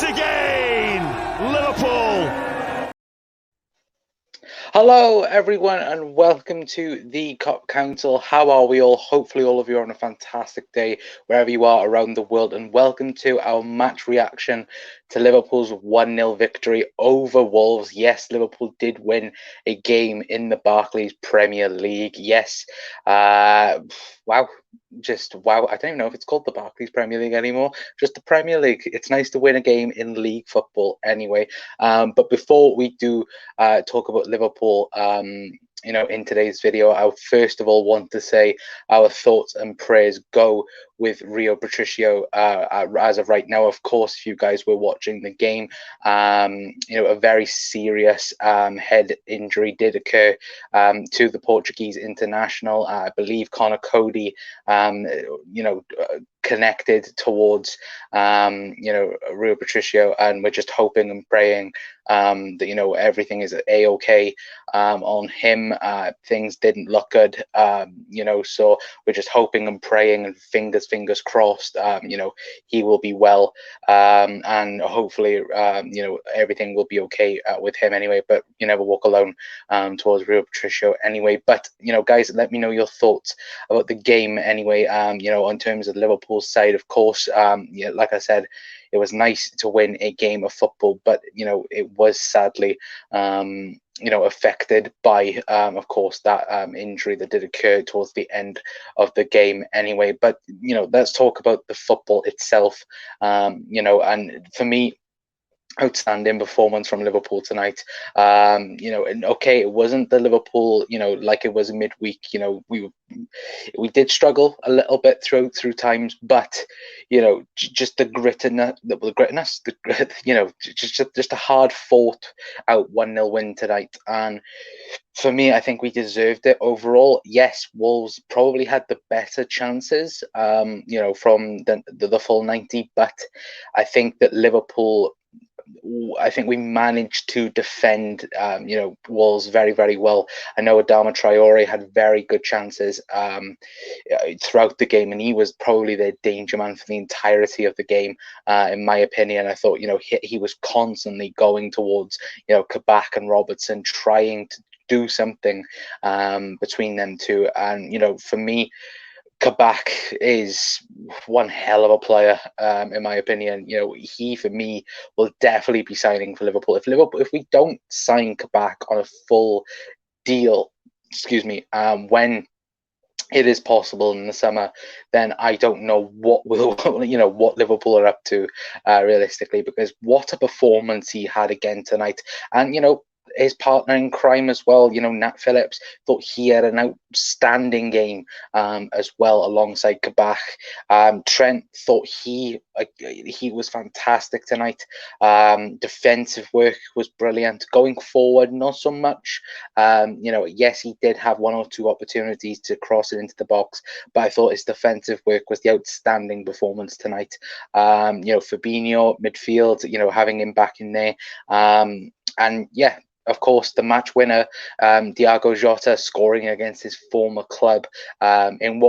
scores again! Liverpool! Hello, everyone, and welcome to the Cop Council. How are we all? Hopefully, all of you are on a fantastic day wherever you are around the world. And welcome to our match reaction to Liverpool's 1-0 victory over Wolves. Yes, Liverpool did win a game in the Barclays Premier League. Yes, wow. Just wow. I don't even know if it's called the Barclays Premier League anymore. Just the Premier League. It's nice to win a game in league football anyway. But before we do talk about Liverpool, in today's video, I first of all want to say our thoughts and prayers go with Rio Patricio as of right now. Of course, if you guys were watching the game, a very serious head injury did occur to the Portuguese international. I believe Connor Cody, connected towards Rio Patricio, and we're just hoping and praying that everything is a-okay on him. Things didn't look good, so we're just hoping and praying and fingers crossed he will be well, and hopefully everything will be okay with him anyway. But you never walk alone towards Rio Patricio anyway. But guys, let me know your thoughts about the game anyway. In terms of Liverpool's side, of course, like I said, it was nice to win a game of football, but it was sadly affected by of course that injury that did occur towards the end of the game anyway. But let's talk about the football itself. And for me, outstanding performance from Liverpool tonight. And okay, it wasn't the Liverpool, like it was midweek. We did struggle a little bit through times, but just the grittiness, just a hard fought out 1-0 win tonight. And for me, I think we deserved it overall. Yes, Wolves probably had the better chances, from the full 90, but I think that Liverpool, I think we managed to defend, Wolves very, very well. I know Adama Traore had very good chances throughout the game, and he was probably the danger man for the entirety of the game, in my opinion. I thought, he was constantly going towards, Kabak and Robertson, trying to do something between them two. And, for me, Kabak is one hell of a player, in my opinion. He, for me, will definitely be signing for Liverpool. If we don't sign Kabak on a full deal, when it is possible in the summer, then I don't know what what Liverpool are up to realistically, because what a performance he had again tonight. And his partner in crime as well, Nat Phillips, thought he had an outstanding game as well alongside Kabak. Trent thought he was fantastic tonight. Defensive work was brilliant. Going forward, not so much. Yes, he did have one or two opportunities to cross it into the box, but I thought his defensive work was the outstanding performance tonight. Fabinho midfield, having him back in there, and yeah, of course, the match winner, Diogo Jota, scoring against his former club in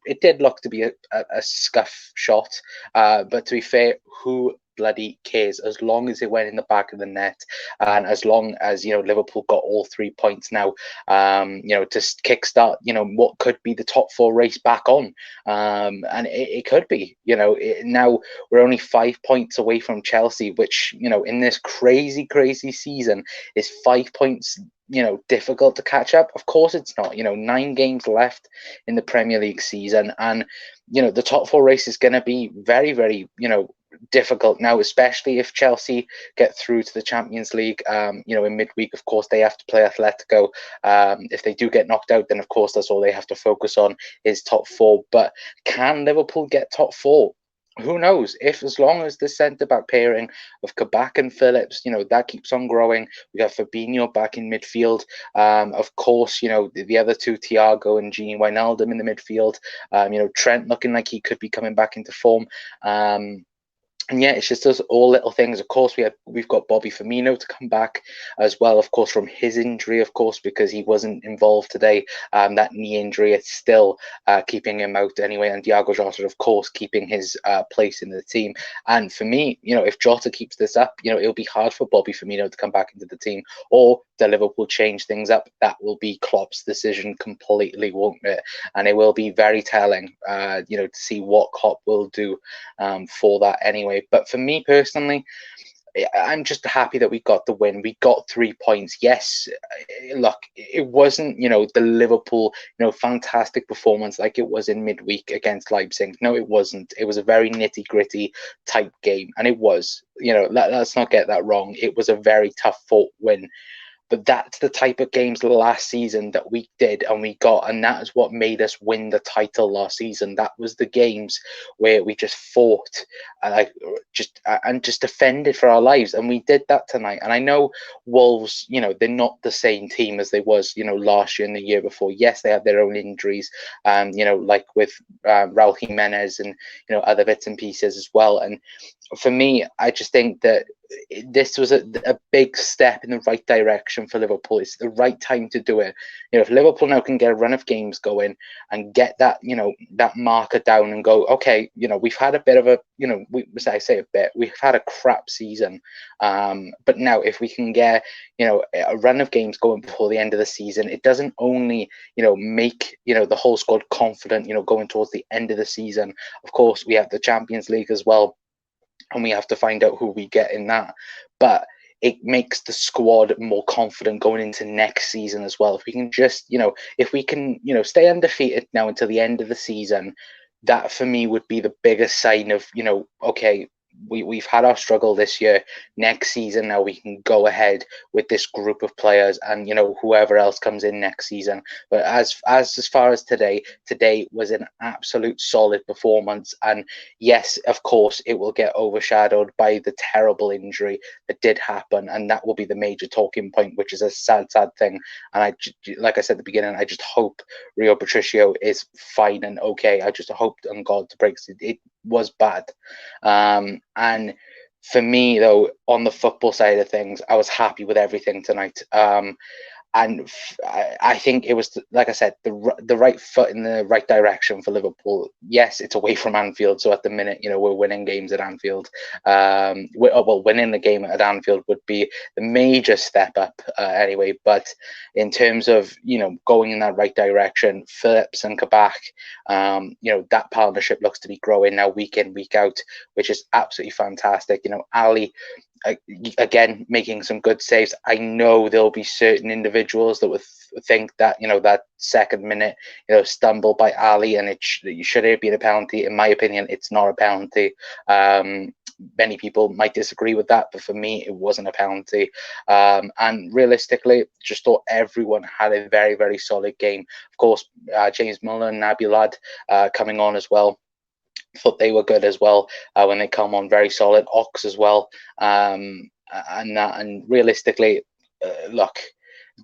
it did look to be a scuff shot. But to be fair, who bloody cares, as long as it went in the back of the net, and as long as Liverpool got all 3 points now, to kickstart what could be the top 4 race back on, and it could be. Now we're only 5 points away from Chelsea, which in this crazy season is 5 points difficult to catch up. Of course it's not. 9 games left in the Premier League season, and the top 4 race is going to be very, very difficult now, especially if Chelsea get through to the Champions League in midweek. Of course they have to play Atletico. If they do get knocked out, then of course that's all they have to focus on is top 4. But can Liverpool get top 4? Who knows? As long as the centre-back pairing of Kabak and Phillips, that keeps on growing. We got Fabinho back in midfield. Of course, the other two, Thiago and Gini Wijnaldum in the midfield. Trent looking like he could be coming back into form. And yeah, it's just those all little things. Of course, we've got Bobby Firmino to come back as well. Of course, from his injury, of course, because he wasn't involved today. That knee injury, it's still keeping him out anyway. And Diogo Jota, of course, keeping his place in the team. And for me, if Jota keeps this up, it'll be hard for Bobby Firmino to come back into the team. Or the Liverpool change things up. That will be Klopp's decision completely, won't it? And it will be very telling, to see what Klopp will do for that anyway. But for me personally, I'm just happy that we got the win. We got 3 points. Yes, look, it wasn't, the Liverpool, fantastic performance like it was in midweek against Leipzig. No, it wasn't. It was a very nitty gritty type game. And it was, let's not get that wrong. It was a very tough fought win. But that's the type of games last season that we did and we got, and that is what made us win the title last season. That was the games where we just fought, and just defended for our lives, and we did that tonight. And I know Wolves, they're not the same team as they was, last year and the year before. Yes, they have their own injuries, like with Raul Jimenez and other bits and pieces as well. And for me, I just think that this was a big step in the right direction for Liverpool. It's the right time to do it. If Liverpool now can get a run of games going and get that, that marker down and go, okay, we've had a bit of a, we've had a crap season. But now if we can get, a run of games going before the end of the season, it doesn't only, make, the whole squad confident, going towards the end of the season. Of course, we have the Champions League as well, and we have to find out who we get in that. But it makes the squad more confident going into next season as well. If we can just, if we can, stay undefeated now until the end of the season, that for me would be the biggest sign of, okay, we've had our struggle this year. Next season now we can go ahead with this group of players and whoever else comes in next season. But as far as today was an absolute solid performance. And yes, of course it will get overshadowed by the terrible injury that did happen, and that will be the major talking point, which is a sad thing. And like I said at the beginning, I just hope Rio Patricio is fine and okay. I just hope on God to break it was bad. And for me, though, on the football side of things, I was happy with everything tonight. And I think it was, like I said, the right foot in the right direction for Liverpool. Yes, it's away from Anfield, so at the minute, we're winning games at Anfield. Winning the game at Anfield would be the major step up anyway. But in terms of going in that right direction, Phillips and Kabak, that partnership looks to be growing now week in, week out, which is absolutely fantastic. Ali, again, making some good saves. I know there'll be certain individuals that would think that that second minute stumble by Ali and it should have been a penalty. In my opinion, it's not a penalty. Many people might disagree with that, but for me, it wasn't a penalty. And realistically, just thought everyone had a very, very solid game. Of course, James Milner and Naby Lad coming on as well. Thought they were good as well when they come on, very solid. Ox as well, and realistically, look,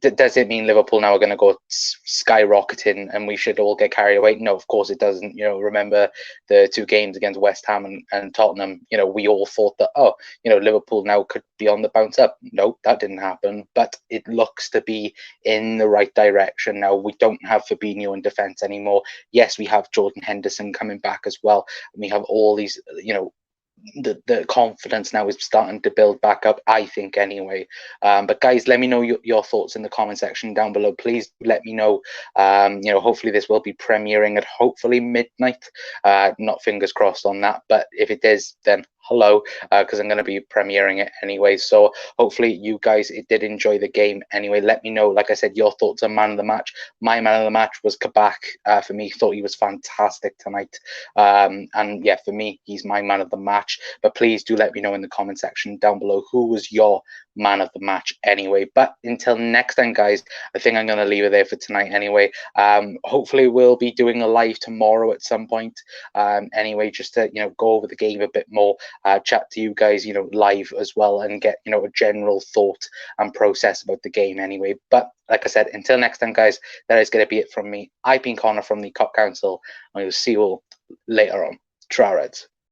does it mean Liverpool now are going to go skyrocketing and we should all get carried away? No, of course it doesn't. Remember the two games against West Ham and Tottenham. We all thought that, Liverpool now could be on the bounce up. No, that didn't happen. But it looks to be in the right direction now. We don't have Fabinho in defence anymore. Yes, we have Jordan Henderson coming back as well. And we have all these, the confidence now is starting to build back up, I think, anyway. But guys, let me know your thoughts in the comment section down below. Please let me know. Hopefully this will be premiering at hopefully midnight. Not fingers crossed on that, but if it is, then hello, because I'm going to be premiering it anyway. So hopefully you guys did enjoy the game anyway. Let me know, like I said, your thoughts on man of the match. My man of the match was Kabak. For me, thought he was fantastic tonight. And yeah, for me, he's my man of the match. But please do let me know in the comment section down below who was your man of the match anyway. But until next time, guys, I think I'm going to leave it there for tonight anyway. Hopefully we'll be doing a live tomorrow at some point anyway, just to go over the game a bit more, chat to you guys live as well, and get a general thought and process about the game anyway. But like I said, until next time, guys, that is going to be it from me. I've been Connor from the Cop Council, and we'll see you all later on. Tra Reds.